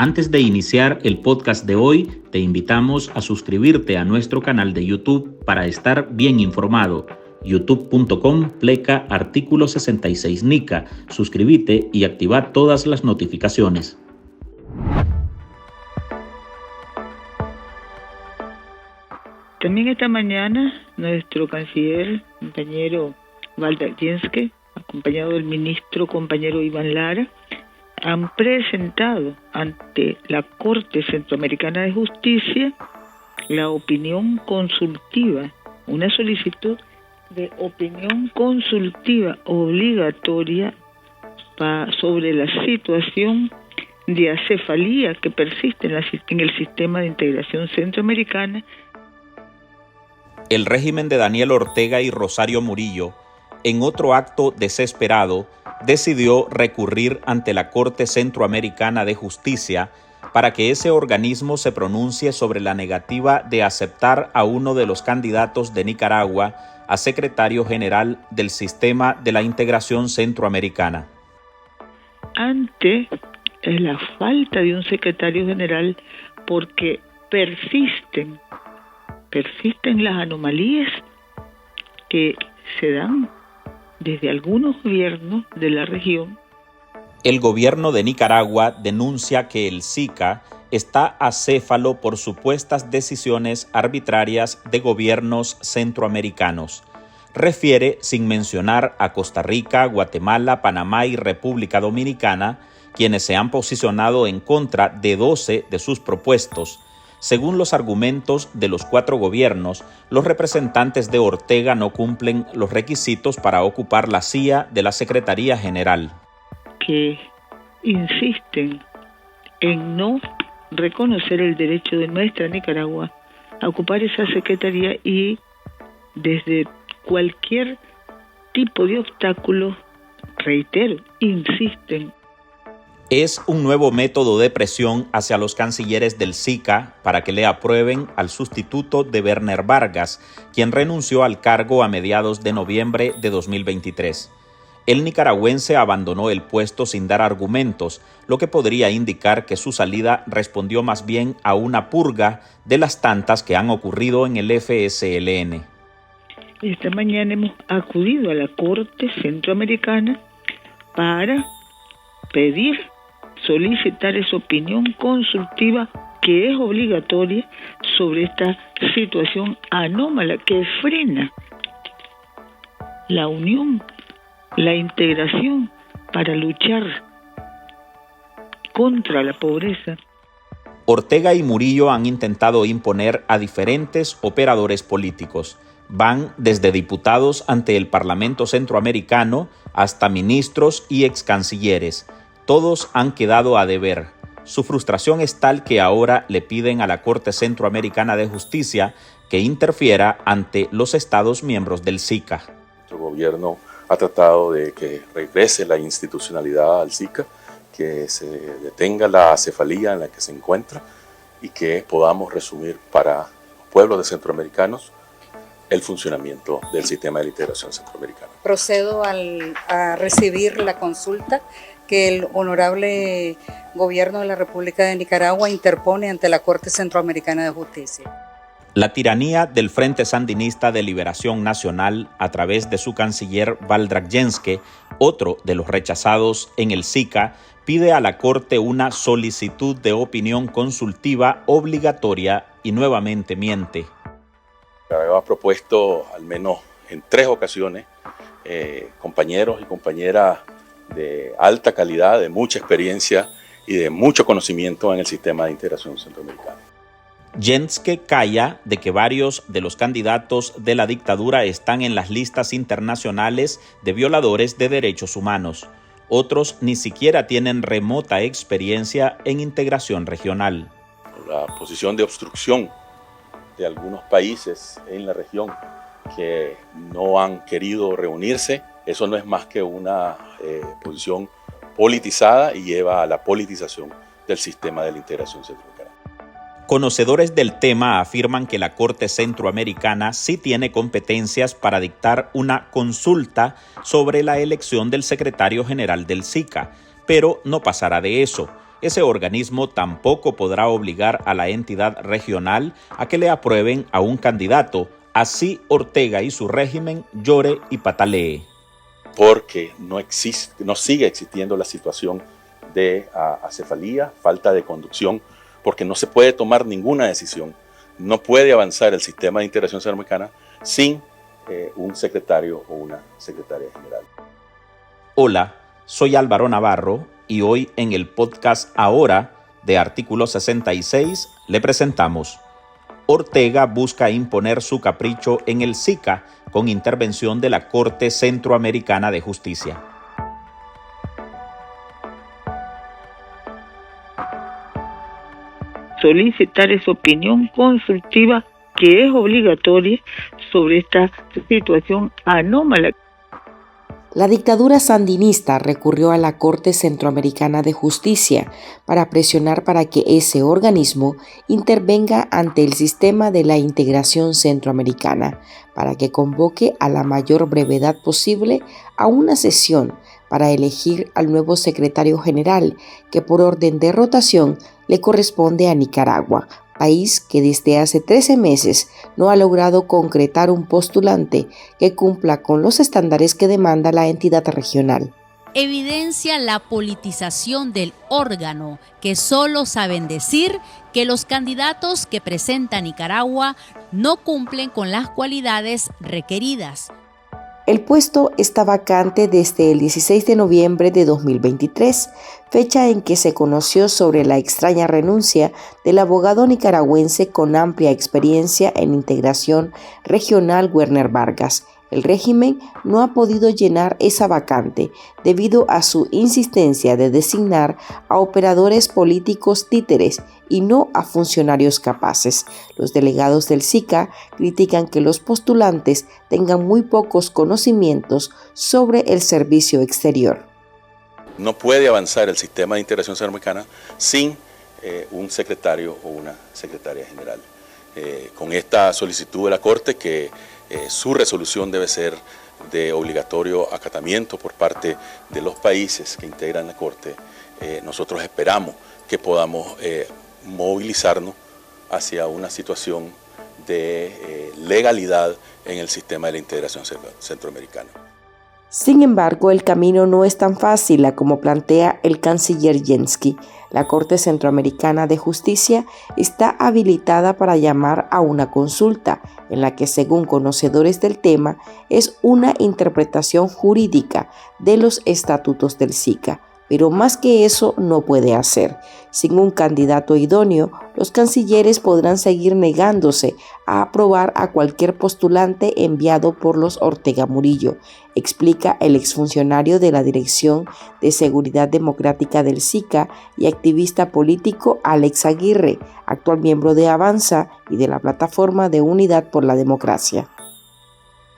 Antes de iniciar el podcast de hoy, te invitamos a suscribirte a nuestro canal de YouTube para estar bien informado. youtube.com/artículo 66 NICA. Suscríbete y activa todas las notificaciones. También esta mañana nuestro canciller, compañero Waldrak Jenske, acompañado del ministro compañero Iván Lara, han presentado ante la Corte Centroamericana de Justicia la opinión consultiva, una solicitud de opinión consultiva obligatoria sobre la situación de acefalía que persiste en el sistema de integración centroamericana. El régimen de Daniel Ortega y Rosario Murillo, en otro acto desesperado, decidió recurrir ante la Corte Centroamericana de Justicia para que ese organismo se pronuncie sobre la negativa de aceptar a uno de los candidatos de Nicaragua a secretario general del Sistema de la Integración Centroamericana. Ante la falta de un secretario general, porque persisten las anomalías que se dan desde algunos gobiernos de la región. El gobierno de Nicaragua denuncia que el SICA está acéfalo por supuestas decisiones arbitrarias de gobiernos centroamericanos. Refiere, sin mencionar a Costa Rica, Guatemala, Panamá y República Dominicana, quienes se han posicionado en contra de 12 de sus propuestos. Según los argumentos de los 4 gobiernos, los representantes de Ortega no cumplen los requisitos para ocupar la silla de la Secretaría General. Que insisten en no reconocer el derecho de nuestra Nicaragua a ocupar esa secretaría y desde cualquier tipo de obstáculo, reitero, insisten. Es un nuevo método de presión hacia los cancilleres del SICA para que le aprueben al sustituto de Werner Vargas, quien renunció al cargo a mediados de noviembre de 2023. El nicaragüense abandonó el puesto sin dar argumentos, lo que podría indicar que su salida respondió más bien a una purga de las tantas que han ocurrido en el FSLN. Esta mañana hemos acudido a la Corte Centroamericana para solicitar esa opinión consultiva que es obligatoria sobre esta situación anómala que frena la unión, la integración para luchar contra la pobreza. Ortega y Murillo han intentado imponer a diferentes operadores políticos. Van desde diputados ante el Parlamento Centroamericano hasta ministros y excancilleres. Todos han quedado a deber. Su frustración es tal que ahora le piden a la Corte Centroamericana de Justicia que interfiera ante los Estados miembros del SICA. Nuestro gobierno ha tratado de que regrese la institucionalidad al SICA, que se detenga la acefalía en la que se encuentra y que podamos resumir para los pueblos de centroamericanos el funcionamiento del sistema de la integración centroamericana. Procedo a recibir la consulta que el honorable gobierno de la República de Nicaragua interpone ante la Corte Centroamericana de Justicia. La tiranía del Frente Sandinista de Liberación Nacional, a través de su canciller Waldrak Jenske, otro de los rechazados en el SICA, pide a la Corte una solicitud de opinión consultiva obligatoria y nuevamente miente. Ha propuesto al menos en 3 ocasiones compañeros y compañeras de alta calidad, de mucha experiencia y de mucho conocimiento en el sistema de integración centroamericana. Jenske calla de que varios de los candidatos de la dictadura están en las listas internacionales de violadores de derechos humanos. Otros ni siquiera tienen remota experiencia en integración regional. La posición de obstrucción de algunos países en la región que no han querido reunirse, eso no es más que una posición politizada y lleva a la politización del sistema de la integración centroamericana. Conocedores del tema afirman que la Corte Centroamericana sí tiene competencias para dictar una consulta sobre la elección del secretario general del SICA, pero no pasará de eso. ese organismo tampoco podrá obligar a la entidad regional a que le aprueben a un candidato, así Ortega y su régimen llore y patalee. Porque no sigue existiendo la situación de acefalía, falta de conducción, porque no se puede tomar ninguna decisión. No puede avanzar el sistema de integración centroamericana sin un secretario o una secretaria general. Hola, soy Álvaro Navarro y hoy en el podcast Ahora de Artículo 66 le presentamos: Ortega busca imponer su capricho en el SICA con intervención de la Corte Centroamericana de Justicia. Solicitar esa opinión consultiva que es obligatoria sobre esta situación anómala. La dictadura sandinista recurrió a la Corte Centroamericana de Justicia para presionar para que ese organismo intervenga ante el sistema de la integración centroamericana, para que convoque a la mayor brevedad posible a una sesión para elegir al nuevo secretario general, que por orden de rotación le corresponde a Nicaragua, país que desde hace 13 meses no ha logrado concretar un postulante que cumpla con los estándares que demanda la entidad regional. Evidencia la politización del órgano, que solo saben decir que los candidatos que presenta Nicaragua no cumplen con las cualidades requeridas. El puesto está vacante desde el 16 de noviembre de 2023, fecha en que se conoció sobre la extraña renuncia del abogado nicaragüense con amplia experiencia en integración regional Werner Vargas. El régimen no ha podido llenar esa vacante debido a su insistencia de designar a operadores políticos títeres y no a funcionarios capaces. Los delegados del SICA critican que los postulantes tengan muy pocos conocimientos sobre el servicio exterior. No puede avanzar el sistema de integración centroamericana sin un secretario o una secretaria general. Con esta solicitud de la Corte, que su resolución debe ser de obligatorio acatamiento por parte de los países que integran la Corte, nosotros esperamos que podamos movilizarnos hacia una situación de legalidad en el sistema de la integración centroamericana. Sin embargo, el camino no es tan fácil como plantea el canciller Jensky. La Corte Centroamericana de Justicia está habilitada para llamar a una consulta, en la que, según conocedores del tema, es una interpretación jurídica de los estatutos del SICA. Pero más que eso no puede hacer. Sin un candidato idóneo, los cancilleres podrán seguir negándose a aprobar a cualquier postulante enviado por los Ortega Murillo, explica el exfuncionario de la Dirección de Seguridad Democrática del SICA y activista político Alex Aguirre, actual miembro de Avanza y de la Plataforma de Unidad por la Democracia.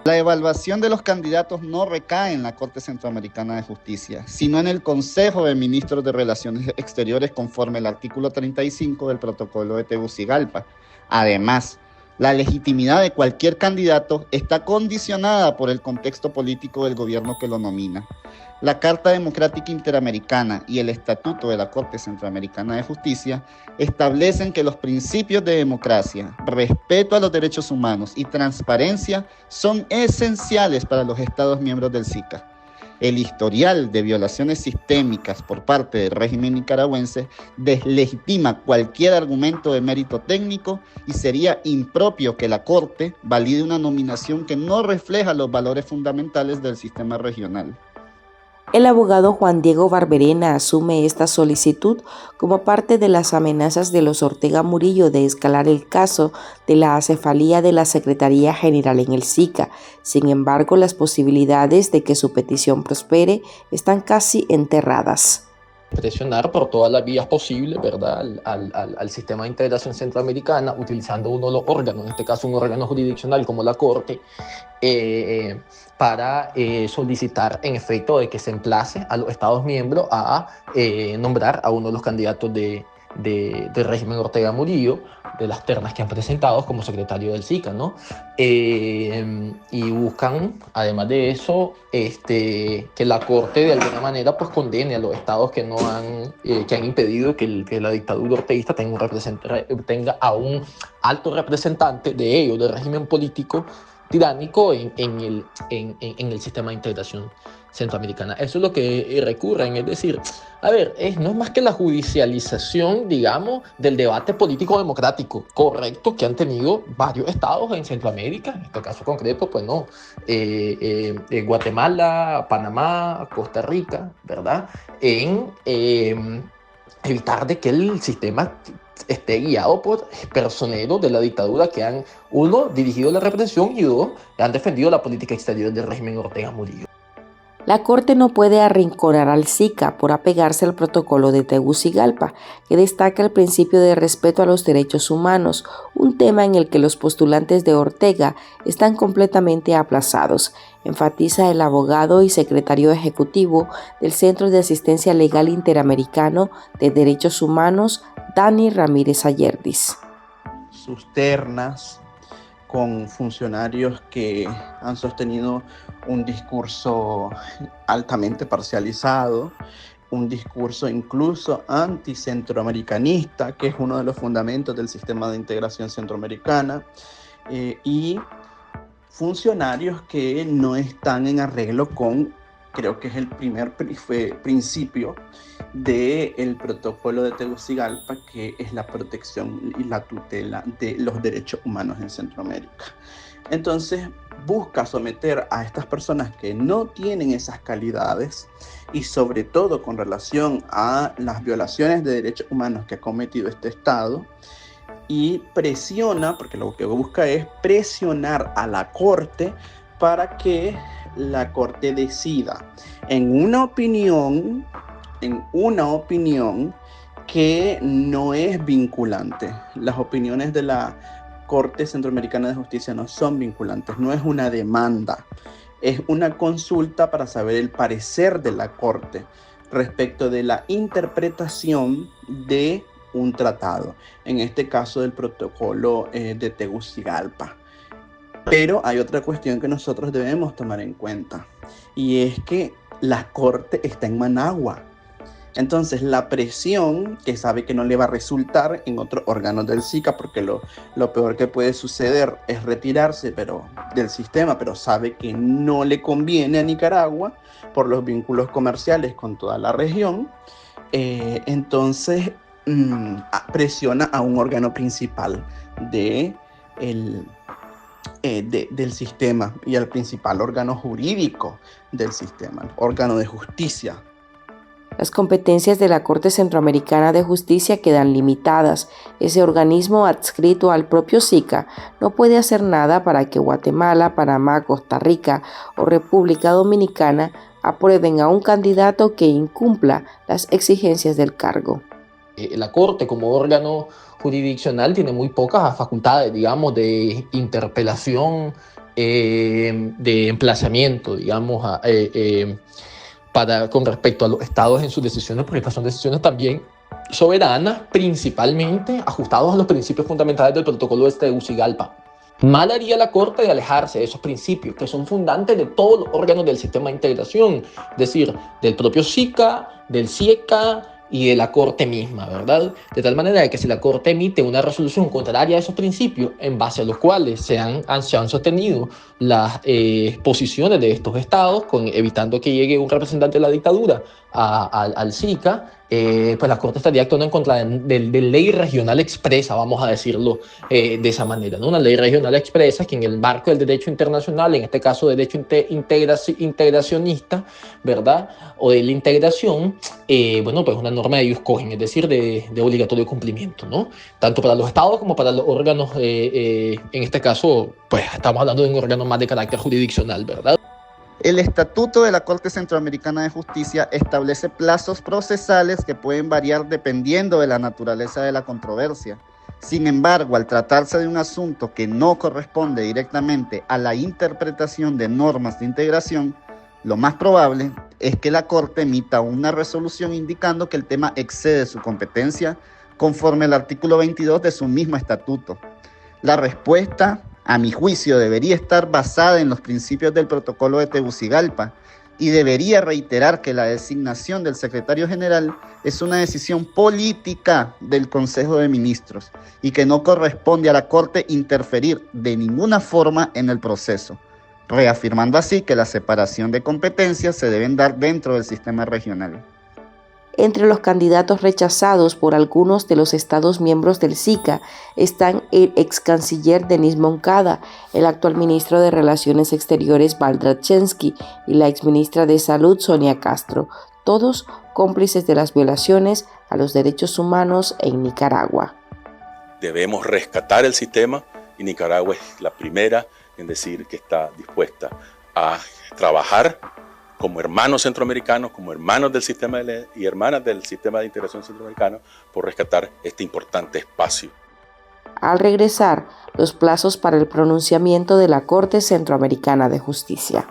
La evaluación de los candidatos no recae en la Corte Centroamericana de Justicia, sino en el Consejo de Ministros de Relaciones Exteriores conforme al artículo 35 del Protocolo de Tegucigalpa. Además, la legitimidad de cualquier candidato está condicionada por el contexto político del gobierno que lo nomina. La Carta Democrática Interamericana y el Estatuto de la Corte Centroamericana de Justicia establecen que los principios de democracia, respeto a los derechos humanos y transparencia son esenciales para los Estados miembros del SICA. El historial de violaciones sistémicas por parte del régimen nicaragüense deslegitima cualquier argumento de mérito técnico y sería impropio que la Corte valide una nominación que no refleja los valores fundamentales del sistema regional. El abogado Juan Diego Barberena asume esta solicitud como parte de las amenazas de los Ortega Murillo de escalar el caso de la acefalía de la Secretaría General en el SICA. Sin embargo, las posibilidades de que su petición prospere están casi enterradas. Presionar por todas las vías posibles, ¿verdad?, al sistema de integración centroamericana, utilizando uno de los órganos, en este caso un órgano jurisdiccional como la Corte, para solicitar en efecto de que se emplace a los Estados miembros a nombrar a uno de los candidatos de del régimen Ortega Murillo, de las ternas que han presentado como secretario del SICA, ¿no? Y buscan, además de eso, que la Corte de alguna manera pues condene a los estados que han impedido que la dictadura orteguista tenga a un alto representante de ellos, del régimen político tiránico en el sistema de integración centroamericana. Eso es lo que recurren, es decir, a ver, no es más que la judicialización, digamos, del debate político democrático correcto que han tenido varios estados en Centroamérica, en este caso concreto, pues no, Guatemala, Panamá, Costa Rica, ¿verdad? En evitar de que el sistema esté guiado por personeros de la dictadura que han, uno, dirigido la represión y dos, han defendido la política exterior del régimen Ortega Murillo. La Corte no puede arrinconar al SICA por apegarse al protocolo de Tegucigalpa, que destaca el principio de respeto a los derechos humanos, un tema en el que los postulantes de Ortega están completamente aplazados, enfatiza el abogado y secretario ejecutivo del Centro de Asistencia Legal Interamericano de Derechos Humanos, Dani Ramírez Ayerdis. Sus ternas con funcionarios que han sostenido un discurso altamente parcializado, un discurso incluso anticentroamericanista, que es uno de los fundamentos del sistema de integración centroamericana, y funcionarios que no están en arreglo con, creo que es el primer principio del protocolo de Tegucigalpa, que es la protección y la tutela de los derechos humanos en Centroamérica. Entonces, busca someter a estas personas que no tienen esas calidades y sobre todo con relación a las violaciones de derechos humanos que ha cometido este Estado, y presiona, porque lo que busca es presionar a la Corte para que la Corte decida en una opinión que no es vinculante. Las opiniones de la Corte Centroamericana de Justicia no son vinculantes, no es una demanda, es una consulta para saber el parecer de la Corte respecto de la interpretación de un tratado, en este caso del protocolo de Tegucigalpa. Pero hay otra cuestión que nosotros debemos tomar en cuenta, y es que la Corte está en Managua. Entonces, la presión, que sabe que no le va a resultar en otros órganos del SICA, porque lo peor que puede suceder es retirarse del sistema, pero sabe que no le conviene a Nicaragua por los vínculos comerciales con toda la región, entonces presiona a un órgano principal del sistema y al principal órgano jurídico del sistema, el órgano de justicia. Las competencias de la Corte Centroamericana de Justicia quedan limitadas. Ese organismo adscrito al propio SICA no puede hacer nada para que Guatemala, Panamá, Costa Rica o República Dominicana aprueben a un candidato que incumpla las exigencias del cargo. La Corte como órgano jurisdiccional tiene muy pocas facultades, digamos, de interpelación, de emplazamiento, digamos, con respecto a los estados en sus decisiones, porque estas son decisiones también soberanas, principalmente ajustados a los principios fundamentales del protocolo de Tegucigalpa. Mal haría la Corte de alejarse de esos principios, que son fundantes de todos los órganos del sistema de integración, es decir, del propio SICA, del CIECA y de la Corte misma, ¿verdad? De tal manera que si la Corte emite una resolución contraria a esos principios, en base a los cuales se han sostenido las posiciones de estos estados, evitando que llegue un representante de la dictadura al SICA, pues la Corte estaría actuando en contra de ley regional expresa, vamos a decirlo de esa manera, ¿no? Una ley regional expresa que en el marco del derecho internacional, en este caso derecho integracionista, ¿verdad? O de la integración, bueno, pues una norma de ius cogen, es decir, de obligatorio cumplimiento, ¿no? Tanto para los estados como para los órganos, en este caso, pues estamos hablando de un órgano más de carácter jurisdiccional, ¿verdad? El Estatuto de la Corte Centroamericana de Justicia establece plazos procesales que pueden variar dependiendo de la naturaleza de la controversia. Sin embargo, al tratarse de un asunto que no corresponde directamente a la interpretación de normas de integración, lo más probable es que la Corte emita una resolución indicando que el tema excede su competencia conforme al artículo 22 de su mismo estatuto. La respuesta, a mi juicio, debería estar basada en los principios del protocolo de Tegucigalpa y debería reiterar que la designación del secretario general es una decisión política del Consejo de Ministros y que no corresponde a la Corte interferir de ninguna forma en el proceso, reafirmando así que la separación de competencias se deben dar dentro del sistema regional. Entre los candidatos rechazados por algunos de los estados miembros del SICA están el ex canciller Denis Moncada, el actual ministro de Relaciones Exteriores Baldrachensky y la exministra de Salud Sonia Castro, todos cómplices de las violaciones a los derechos humanos en Nicaragua. Debemos rescatar el sistema y Nicaragua es la primera en decir que está dispuesta a trabajar como hermanos centroamericanos, como hermanos del sistema y hermanas del sistema de integración centroamericano, por rescatar este importante espacio. Al regresar, los plazos para el pronunciamiento de la Corte Centroamericana de Justicia.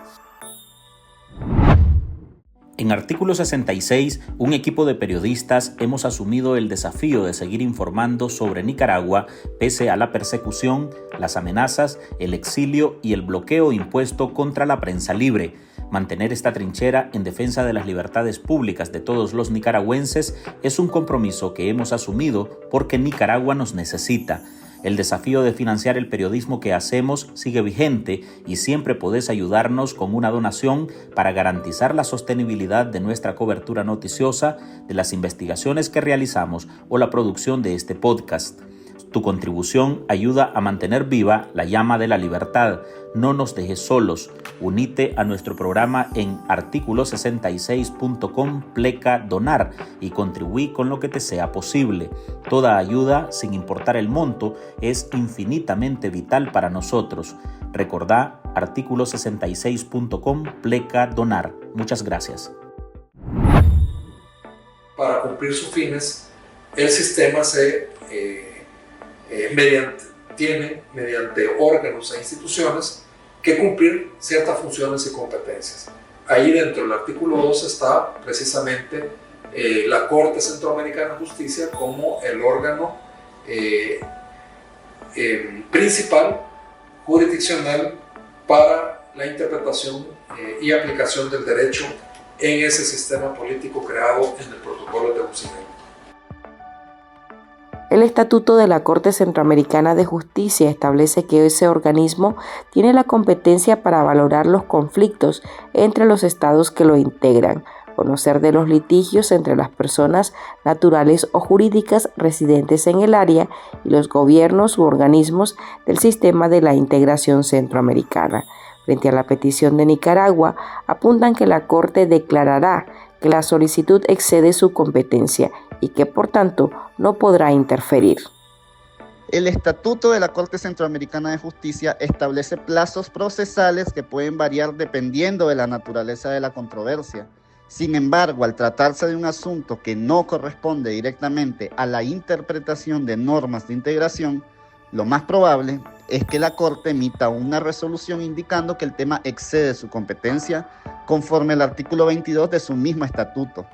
En Artículo 66, un equipo de periodistas hemos asumido el desafío de seguir informando sobre Nicaragua pese a la persecución, las amenazas, el exilio y el bloqueo impuesto contra la prensa libre. Mantener esta trinchera en defensa de las libertades públicas de todos los nicaragüenses es un compromiso que hemos asumido porque Nicaragua nos necesita. El desafío de financiar el periodismo que hacemos sigue vigente y siempre podés ayudarnos con una donación para garantizar la sostenibilidad de nuestra cobertura noticiosa, de las investigaciones que realizamos o la producción de este podcast. Tu contribución ayuda a mantener viva la llama de la libertad. No nos dejes solos. Unite a nuestro programa en articulo66.com/donar y contribuí con lo que te sea posible. Toda ayuda, sin importar el monto, es infinitamente vital para nosotros. Recordá articulo66.com/donar. Muchas gracias. Para cumplir sus fines, el sistema tiene mediante órganos e instituciones que cumplir ciertas funciones y competencias. Ahí dentro del artículo 2 está precisamente la Corte Centroamericana de Justicia como el órgano principal jurisdiccional para la interpretación y aplicación del derecho en ese sistema político creado en el protocolo de Tegucigalpa. El Estatuto de la Corte Centroamericana de Justicia establece que ese organismo tiene la competencia para valorar los conflictos entre los estados que lo integran, conocer de los litigios entre las personas naturales o jurídicas residentes en el área y los gobiernos u organismos del sistema de la integración centroamericana. Frente a la petición de Nicaragua, apuntan que la Corte declarará que la solicitud excede su competencia y que, por tanto, no podrá interferir. El Estatuto de la Corte Centroamericana de Justicia establece plazos procesales que pueden variar dependiendo de la naturaleza de la controversia. Sin embargo, al tratarse de un asunto que no corresponde directamente a la interpretación de normas de integración, lo más probable es que la Corte emita una resolución indicando que el tema excede su competencia conforme al artículo 22 de su mismo estatuto.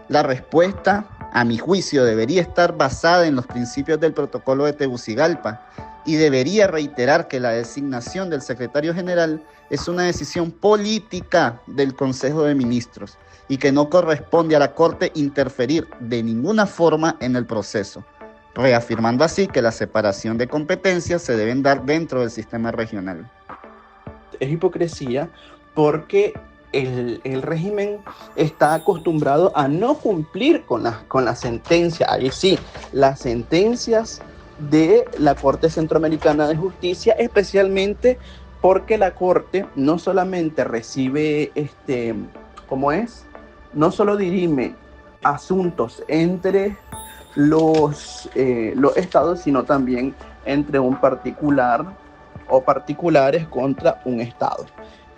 La respuesta, a mi juicio, debería estar basada en los principios del protocolo de Tegucigalpa y debería reiterar que la designación del secretario general es una decisión política del Consejo de Ministros y que no corresponde a la Corte interferir de ninguna forma en el proceso, reafirmando así que la separación de competencias se deben dar dentro del sistema regional. Es hipocresía porque el régimen está acostumbrado a no cumplir con la sentencia. Ahí sí, las sentencias de la Corte Centroamericana de Justicia, especialmente porque la Corte no solamente recibe, no solo dirime asuntos entre los estados, sino también entre un particular o particulares contra un estado.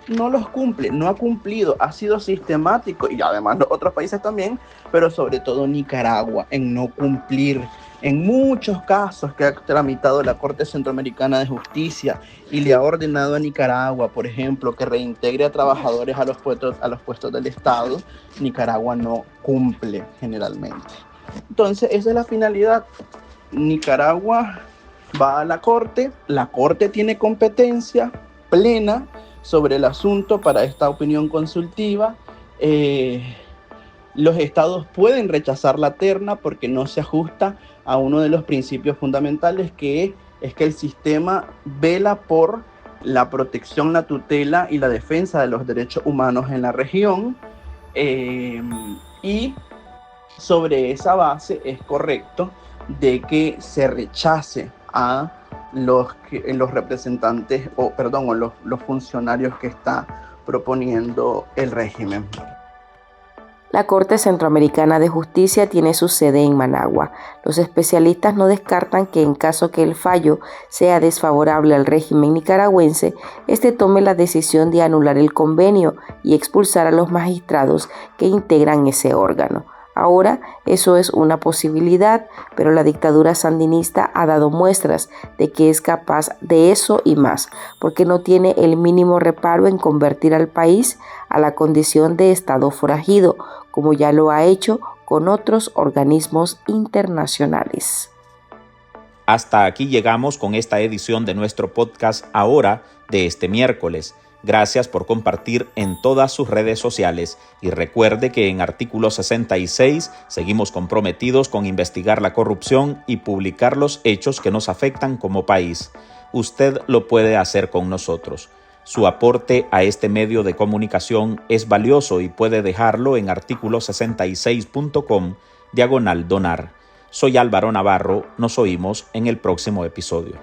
No los cumple, no ha cumplido, ha sido sistemático, y además los otros países también, pero sobre todo Nicaragua, en no cumplir. En muchos casos que ha tramitado la Corte Centroamericana de Justicia y le ha ordenado a Nicaragua, por ejemplo, que reintegre a trabajadores a los puestos del Estado, Nicaragua no cumple generalmente. Entonces, esa es la finalidad. Nicaragua va a la Corte tiene competencia plena sobre el asunto para esta opinión consultiva. Los estados pueden rechazar la terna porque no se ajusta a uno de los principios fundamentales, que es que el sistema vela por la protección, la tutela y la defensa de los derechos humanos en la región. Y sobre esa base es correcto de que se rechace a los representantes, o los funcionarios que está proponiendo el régimen. La Corte Centroamericana de Justicia tiene su sede en Managua. Los especialistas no descartan que en caso que el fallo sea desfavorable al régimen nicaragüense, este tome la decisión de anular el convenio y expulsar a los magistrados que integran ese órgano. Ahora eso es una posibilidad, pero la dictadura sandinista ha dado muestras de que es capaz de eso y más, porque no tiene el mínimo reparo en convertir al país a la condición de estado forajido, como ya lo ha hecho con otros organismos internacionales. Hasta aquí llegamos con esta edición de nuestro podcast Ahora de este miércoles. Gracias por compartir en todas sus redes sociales y recuerde que en Artículo 66 seguimos comprometidos con investigar la corrupción y publicar los hechos que nos afectan como país. Usted lo puede hacer con nosotros. Su aporte a este medio de comunicación es valioso y puede dejarlo en articulo66.com/donar. Soy Álvaro Navarro, nos oímos en el próximo episodio.